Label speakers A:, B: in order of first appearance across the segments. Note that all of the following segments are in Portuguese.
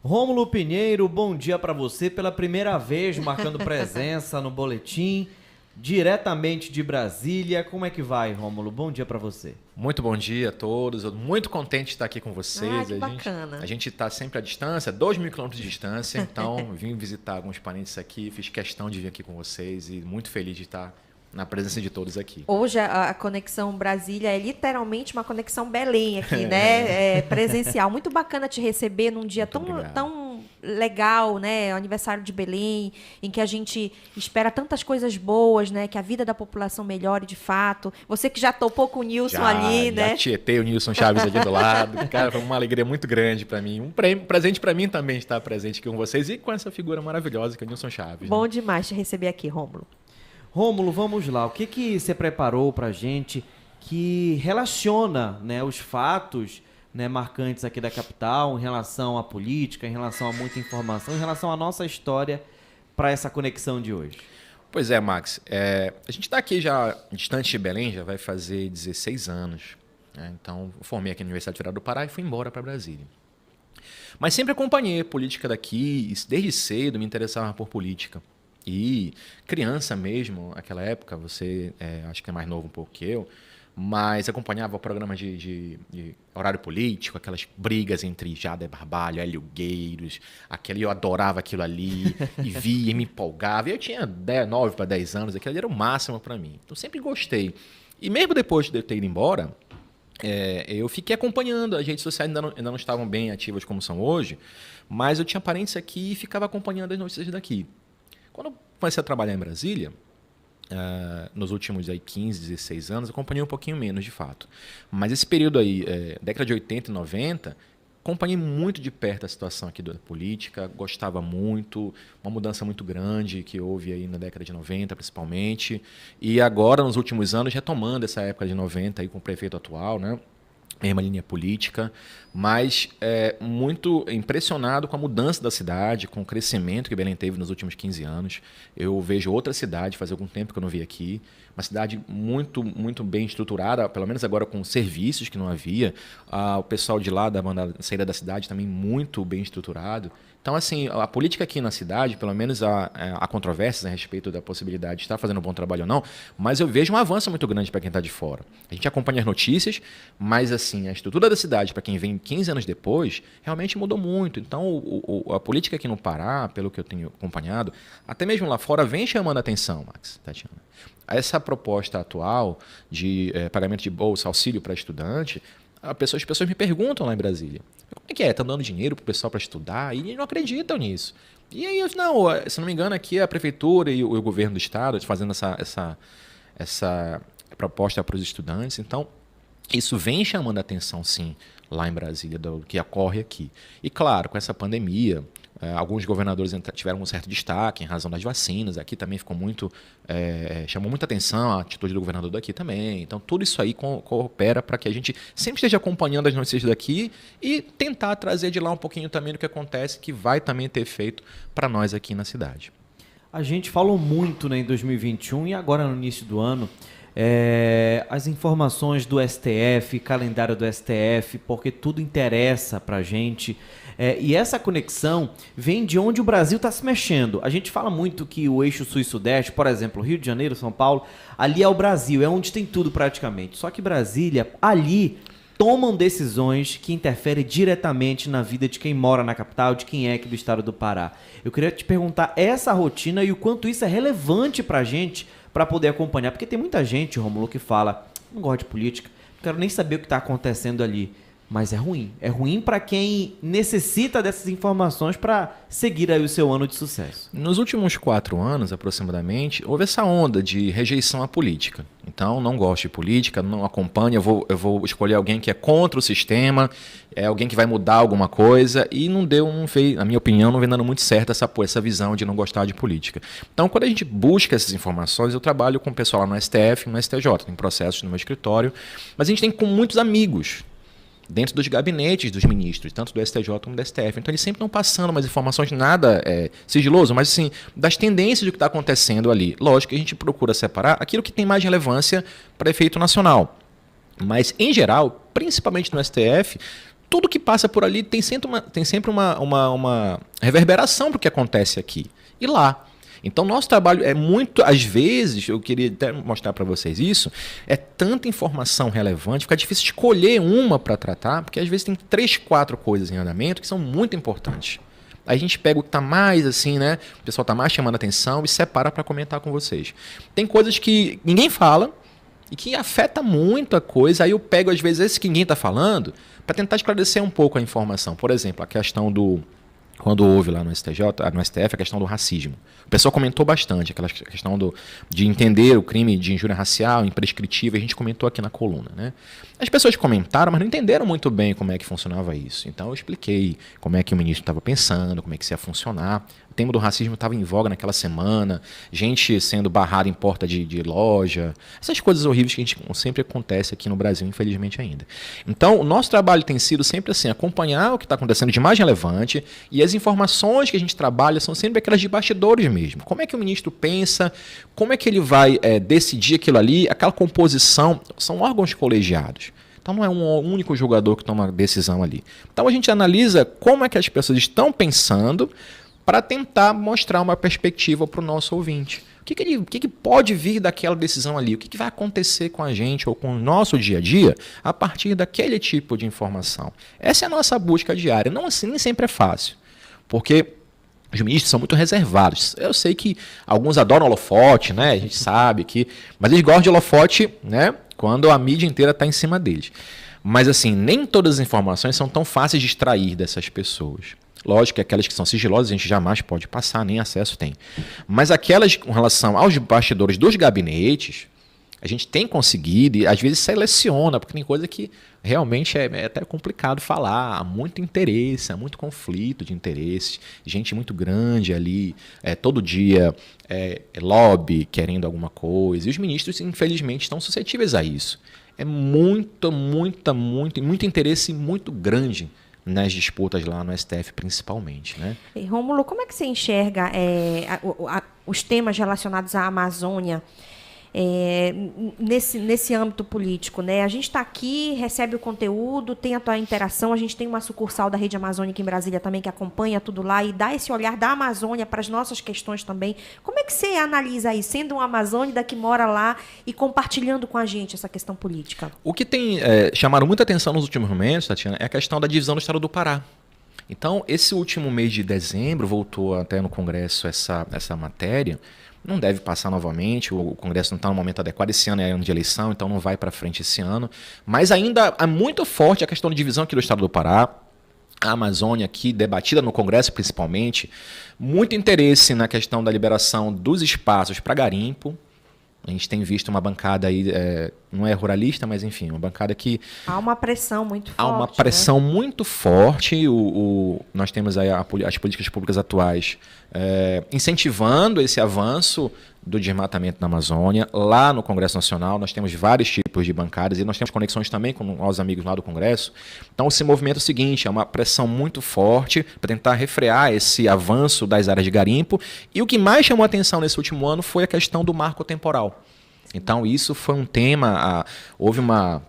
A: Rômulo Pinheiro, bom dia para você pela primeira vez marcando presença no boletim, diretamente de Brasília. Como é que vai, Rômulo? Bom dia para você.
B: Muito bom dia a todos, eu tô muito contente de estar aqui com vocês.
C: Que bacana.
B: A gente está sempre à distância, 2.000 quilômetros de distância, então vim visitar alguns parentes aqui, fiz questão de vir aqui com vocês e muito feliz de estar na presença de todos aqui.
C: Hoje a conexão Brasília é literalmente uma conexão Belém aqui, né? É presencial. Muito bacana te receber num dia tão legal, né? Aniversário de Belém, em que a gente espera tantas coisas boas, né? Que a vida da população melhore de fato. Você que já topou com o Nilson ali, né?
B: Já tietei o Nilson Chaves aqui do lado. Cara, foi uma alegria muito grande para mim. Um presente para mim também estar presente aqui com vocês e com essa figura maravilhosa que é o Nilson Chaves.
C: Bom demais te receber aqui, Rômulo.
A: Rômulo, vamos lá. O que você preparou para a gente que relaciona, né, os fatos, né, marcantes aqui da capital em relação à política, em relação a muita informação, em relação à nossa história para essa conexão de hoje?
B: Pois é, Max. A gente está aqui já distante de Belém, já vai fazer 16 anos. Né? Então, eu formei aqui na Universidade Federal do Pará e fui embora para Brasília. Mas sempre acompanhei a política daqui, desde cedo me interessava por política. E criança mesmo, naquela época, você acho que é mais novo um pouco que eu, mas acompanhava programas de horário político, aquelas brigas entre Jader Barbalho, Hélio Gueiros, eu adorava aquilo ali, e via e me empolgava. E eu tinha 9 para 10 anos, aquilo ali era o máximo para mim. Então sempre gostei. E mesmo depois de eu ter ido embora, eu fiquei acompanhando. As redes sociais ainda não estavam bem ativas como são hoje, mas eu tinha parentes aqui e ficava acompanhando as notícias daqui. Quando eu comecei a trabalhar em Brasília, nos últimos 15, 16 anos, eu acompanhei um pouquinho menos, de fato. Mas esse período aí, década de 80 e 90, acompanhei muito de perto a situação aqui da política, gostava muito, uma mudança muito grande que houve aí na década de 90, principalmente. E agora, nos últimos anos, retomando essa época de 90 aí com o prefeito atual, né? Mesma linha política, mas muito impressionado com a mudança da cidade, com o crescimento que Belém teve nos últimos 15 anos. Eu vejo outra cidade, faz algum tempo que eu não vi aqui, uma cidade muito, muito bem estruturada, pelo menos agora com serviços que não havia. O pessoal de lá, da saída da cidade, também muito bem estruturado. Então, assim, a política aqui na cidade, pelo menos há controvérsias a respeito da possibilidade de estar fazendo um bom trabalho ou não, mas eu vejo um avanço muito grande para quem está de fora. A gente acompanha as notícias, mas assim, a estrutura da cidade, para quem vem 15 anos depois, realmente mudou muito. Então, a política aqui no Pará, pelo que eu tenho acompanhado, até mesmo lá fora, vem chamando a atenção, Max, Tatiana. Essa proposta atual de pagamento de bolsa, auxílio para estudante, as pessoas me perguntam lá em Brasília, como é que é? Estão dando dinheiro para o pessoal para estudar? E não acreditam nisso. E aí, não, se não me engano, aqui a prefeitura e o governo do estado fazendo essa proposta para os estudantes. Então, isso vem chamando a atenção, sim, lá em Brasília, do que ocorre aqui. E, claro, com essa pandemia, alguns governadores tiveram um certo destaque em razão das vacinas. Aqui também ficou chamou muita atenção a atitude do governador daqui também. Então, tudo isso aí coopera para que a gente sempre esteja acompanhando as notícias daqui e tentar trazer de lá um pouquinho também do que acontece, que vai também ter efeito para nós aqui na cidade.
A: A gente falou muito, né, em 2021 e agora no início do ano, as informações do STF, calendário do STF, porque tudo interessa para a gente. E essa conexão vem de onde o Brasil está se mexendo. A gente fala muito que o eixo sul e sudeste, por exemplo, Rio de Janeiro, São Paulo, ali é o Brasil, é onde tem tudo praticamente. Só que Brasília, ali, tomam decisões que interferem diretamente na vida de quem mora na capital, de quem é aqui do estado do Pará. Eu queria te perguntar essa rotina e o quanto isso é relevante para a gente, para poder acompanhar. Porque tem muita gente, Rômulo, que fala, não gosto de política, não quero nem saber o que está acontecendo ali. Mas é ruim. É ruim para quem necessita dessas informações para seguir aí o seu ano de sucesso.
B: Nos últimos 4 anos, aproximadamente, houve essa onda de rejeição à política. Então, não gosto de política, não acompanho, eu vou escolher alguém que é contra o sistema, alguém que vai mudar alguma coisa, e não fez, na minha opinião, não vem dando muito certo essa visão de não gostar de política. Então, quando a gente busca essas informações, eu trabalho com o pessoal lá no STF, no STJ, tem processos no meu escritório, mas a gente tem com muitos amigos dentro dos gabinetes dos ministros, tanto do STJ como do STF. Então, eles sempre estão passando umas informações, nada sigiloso, mas assim, das tendências do que está acontecendo ali. Lógico que a gente procura separar aquilo que tem mais relevância para efeito nacional. Mas, em geral, principalmente no STF, tudo que passa por ali tem sempre uma reverberação para o que acontece aqui e lá. Então, nosso trabalho é muito, às vezes, eu queria até mostrar para vocês isso, é tanta informação relevante, fica difícil escolher uma para tratar, porque às vezes tem 3, 4 coisas em andamento que são muito importantes. Aí a gente pega o que está mais assim, né? O pessoal está mais chamando a atenção e separa para comentar com vocês. Tem coisas que ninguém fala e que afeta muito a coisa, aí eu pego às vezes esse que ninguém está falando para tentar esclarecer um pouco a informação. Por exemplo, a questão do... Quando houve lá no STF, a questão do racismo. O pessoal comentou bastante, aquela questão de entender o crime de injúria racial, imprescritível, a gente comentou aqui na coluna, né? As pessoas comentaram, mas não entenderam muito bem como é que funcionava isso. Então eu expliquei como é que o ministro estava pensando, como é que isso ia funcionar. O tema do racismo estava em voga naquela semana, gente sendo barrada em porta de loja, essas coisas horríveis que a gente sempre acontece aqui no Brasil, infelizmente ainda. Então, o nosso trabalho tem sido sempre assim, acompanhar o que está acontecendo de mais relevante, e as informações que a gente trabalha são sempre aquelas de bastidores mesmo. Como é que o ministro pensa, como é que ele vai decidir aquilo ali, aquela composição, são órgãos colegiados. Então não é um único julgador que toma a decisão ali. Então a gente analisa como é que as pessoas estão pensando para tentar mostrar uma perspectiva para o nosso ouvinte. O que pode vir daquela decisão ali? O que vai acontecer com a gente ou com o nosso dia a dia a partir daquele tipo de informação? Essa é a nossa busca diária. Não assim, nem sempre é fácil, porque os ministros são muito reservados. Eu sei que alguns adoram holofote, né? A gente sabe que... Mas eles gostam de holofote, né? Quando a mídia inteira está em cima deles. Mas assim, nem todas as informações são tão fáceis de extrair dessas pessoas. Lógico que aquelas que são sigilosas a gente jamais pode passar, nem acesso tem. Mas aquelas com relação aos bastidores dos gabinetes, a gente tem conseguido e às vezes seleciona, porque tem coisa que realmente é até complicado falar. Há muito interesse, há muito conflito de interesse, gente muito grande ali, todo dia lobby querendo alguma coisa. E os ministros, infelizmente, estão suscetíveis a isso. É muito interesse muito grande nas disputas lá no STF, principalmente, né?
C: E, Rômulo, como é que você enxerga os temas relacionados à Amazônia nesse âmbito político, né? A gente está aqui, recebe o conteúdo, tem a tua interação, a gente tem uma sucursal da Rede Amazônica em Brasília também que acompanha tudo lá e dá esse olhar da Amazônia para as nossas questões também. Como é que você analisa aí, sendo um amazônida que mora lá e compartilhando com a gente essa questão política?
B: O que tem chamado muita atenção nos últimos momentos, Tatiana, é a questão da divisão do estado do Pará. Então, esse último mês de dezembro, voltou até no Congresso essa matéria. Não deve passar novamente, o Congresso não está no momento adequado, esse ano é ano de eleição, então não vai para frente esse ano. Mas ainda é muito forte a questão de divisão aqui do estado do Pará, a Amazônia aqui debatida no Congresso principalmente, muito interesse na questão da liberação dos espaços para garimpo. A gente tem visto uma bancada aí, não é ruralista, mas enfim, uma bancada que...
C: Há uma pressão muito forte.
B: Há uma pressão muito forte. Nós temos aí as políticas públicas atuais incentivando esse avanço do desmatamento na Amazônia. Lá no Congresso Nacional nós temos vários tipos de bancadas e nós temos conexões também com os amigos lá do Congresso. Então esse movimento é o seguinte, é uma pressão muito forte para tentar refrear esse avanço das áreas de garimpo. E o que mais chamou a atenção nesse último ano foi a questão do marco temporal. Então isso foi um tema, houve uma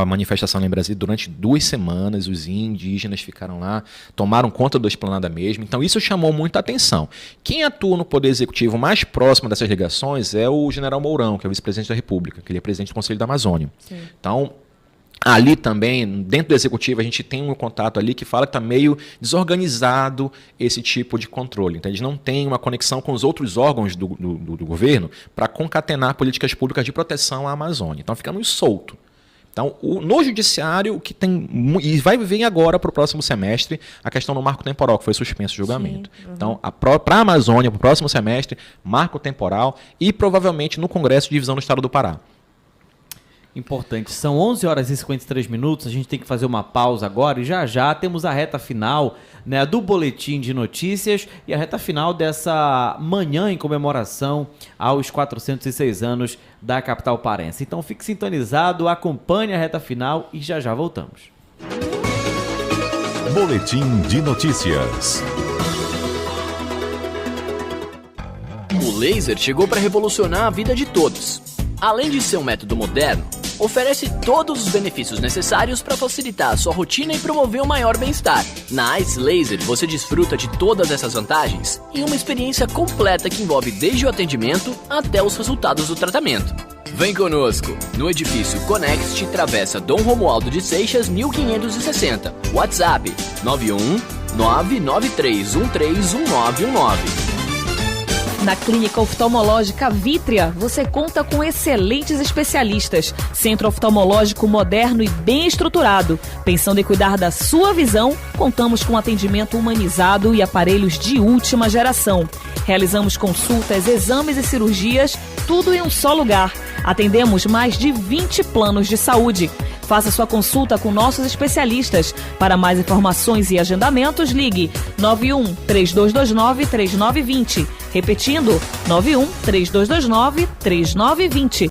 B: manifestação em Brasília durante 2 semanas, os indígenas ficaram lá, tomaram conta da esplanada mesmo, então isso chamou muita atenção. Quem atua no Poder Executivo mais próximo dessas ligações é o general Mourão, que é o vice-presidente da República, que ele é presidente do Conselho da Amazônia. Sim. Então, ali também, dentro do Executivo, a gente tem um contato ali que fala que está meio desorganizado esse tipo de controle. Então, eles não têm uma conexão com os outros órgãos do governo para concatenar políticas públicas de proteção à Amazônia. Então, fica muito solto. Então, no Judiciário, o que tem. E vai vir agora para o próximo semestre a questão do marco temporal, que foi suspenso o julgamento. Sim, uhum. Então, para a Amazônia, para o próximo semestre, marco temporal e provavelmente no Congresso, divisão do Estado do Pará.
A: Importante. São 11 horas e 53 minutos, a gente tem que fazer uma pausa agora e já temos a reta final, né, do Boletim de Notícias e a reta final dessa manhã em comemoração aos 406 anos da capital paraense. Então fique sintonizado, acompanhe a reta final e já voltamos.
D: Boletim de Notícias.
E: O laser chegou para revolucionar a vida de todos. Além de ser um método moderno, oferece todos os benefícios necessários para facilitar a sua rotina e promover um maior bem-estar. Na Ice Laser, você desfruta de todas essas vantagens em uma experiência completa que envolve desde o atendimento até os resultados do tratamento. Vem conosco! No edifício Conext, Travessa Dom Romualdo de Seixas, 1560. WhatsApp 91993131919.
F: Na Clínica Oftalmológica Vítria, você conta com excelentes especialistas. Centro oftalmológico moderno e bem estruturado. Pensando em cuidar da sua visão, contamos com atendimento humanizado e aparelhos de última geração. Realizamos consultas, exames e cirurgias, tudo em um só lugar. Atendemos mais de 20 planos de saúde. Faça sua consulta com nossos especialistas. Para mais informações e agendamentos, ligue 91-3229-3920. Repetindo, 91-3229-3920.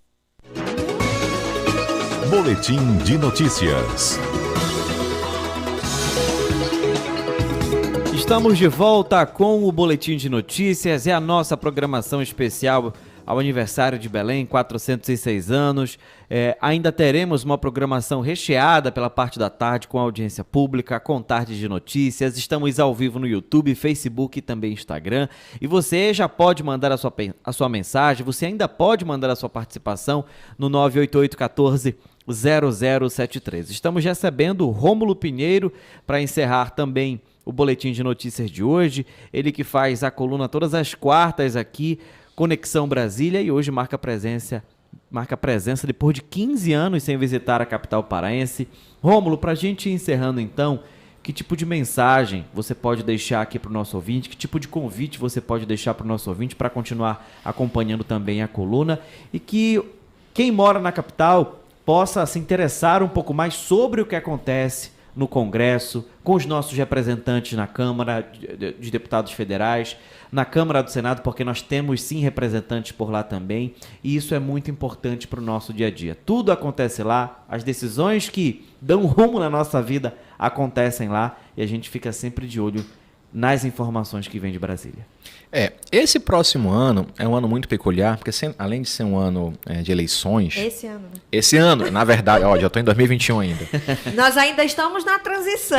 D: Boletim de notícias.
A: Estamos de volta com o Boletim de Notícias. É a nossa programação especial ao aniversário de Belém, 406 anos. Ainda teremos uma programação recheada pela parte da tarde com audiência pública, com tarde de notícias. Estamos ao vivo no YouTube, Facebook e também Instagram. E você já pode mandar a sua mensagem, você ainda pode mandar a sua participação no 988-14-0073. Estamos recebendo o Rômulo Pinheiro para encerrar também o Boletim de Notícias de hoje. Ele que faz a coluna todas as quartas aqui, Conexão Brasília, e hoje marca presença depois de 15 anos sem visitar a capital paraense. Rômulo, para a gente ir encerrando então, que tipo de mensagem você pode deixar aqui para o nosso ouvinte, que tipo de convite você pode deixar para o nosso ouvinte para continuar acompanhando também a coluna e que quem mora na capital possa se interessar um pouco mais sobre o que acontece no Congresso, com os nossos representantes na Câmara de Deputados Federais, na Câmara do Senado, porque nós temos sim representantes por lá também, e isso é muito importante para o nosso dia a dia. Tudo acontece lá, as decisões que dão rumo na nossa vida acontecem lá, e a gente fica sempre de olho nas informações que vêm de Brasília.
B: Esse próximo ano é um ano muito peculiar, porque além de ser um ano de eleições... Esse ano, na verdade, já estou em 2021 ainda.
C: Nós ainda estamos na transição,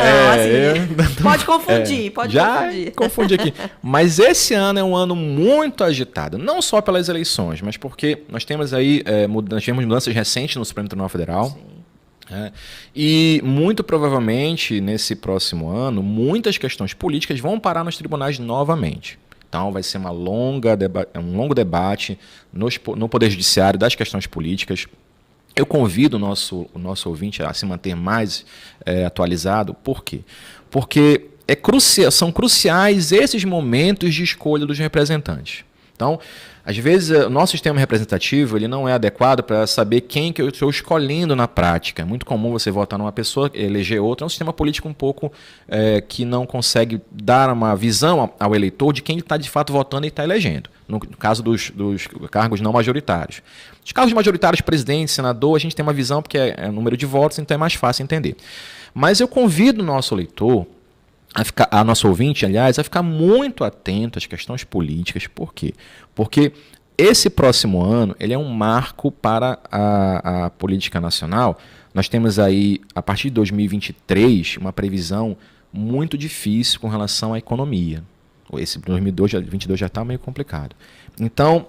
C: pode confundir,
B: confundir aqui. Mas esse ano é um ano muito agitado, não só pelas eleições, mas porque nós temos aí, nós tivemos mudanças recentes no Supremo Tribunal Federal. Sim. E muito provavelmente nesse próximo ano muitas questões políticas vão parar nos tribunais novamente. Então vai ser um longo debate no Poder Judiciário das questões políticas. Eu convido o nosso ouvinte a se manter mais atualizado. Por quê? Porque são cruciais esses momentos de escolha dos representantes. Então, às vezes, o nosso sistema representativo ele não é adequado para saber quem que eu estou escolhendo na prática. É muito comum você votar numa pessoa, eleger outra. É um sistema político um pouco que não consegue dar uma visão ao eleitor de quem está de fato votando e está elegendo. No caso dos cargos não majoritários. Os cargos majoritários, presidente, senador, a gente tem uma visão porque é número de votos, então é mais fácil entender. Mas eu convido o nosso eleitor, a nosso ouvinte, aliás, a ficar muito atento às questões políticas. Por quê? Porque esse próximo ano ele é um marco para a política nacional. Nós temos aí, a partir de 2023, uma previsão muito difícil com relação à economia. Esse 2022 já está meio complicado. Então,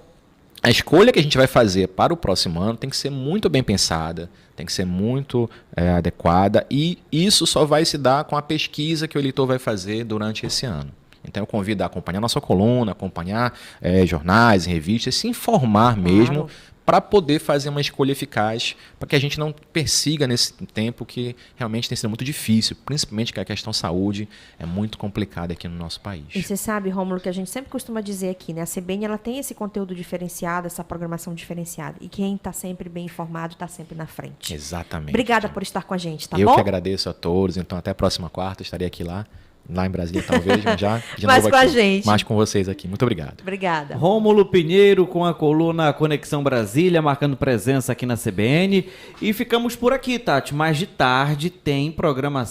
B: a escolha que a gente vai fazer para o próximo ano tem que ser muito bem pensada, tem que ser muito adequada, e isso só vai se dar com a pesquisa que o eleitor vai fazer durante esse ano. Então eu convido a acompanhar nossa coluna, acompanhar jornais, revistas, se informar mesmo, para poder fazer uma escolha eficaz, para que a gente não persiga nesse tempo que realmente tem sido muito difícil, principalmente que a questão saúde é muito complicada aqui no nosso país.
C: E você sabe, Rômulo, que a gente sempre costuma dizer aqui, né? A CBN ela tem esse conteúdo diferenciado, essa programação diferenciada. E quem está sempre bem informado está sempre na frente.
B: Exatamente.
C: Obrigada por estar com a gente, tá bom?
B: Eu que agradeço a todos. Então até a próxima quarta, estarei aqui lá em Brasília, talvez, já de
C: mais
B: novo
C: com
B: aqui,
C: a gente.
B: mais com vocês aqui. Muito obrigado.
C: Obrigada.
A: Rômulo Pinheiro com a coluna Conexão Brasília, marcando presença aqui na CBN. E ficamos por aqui, Tati. Mais de tarde tem programação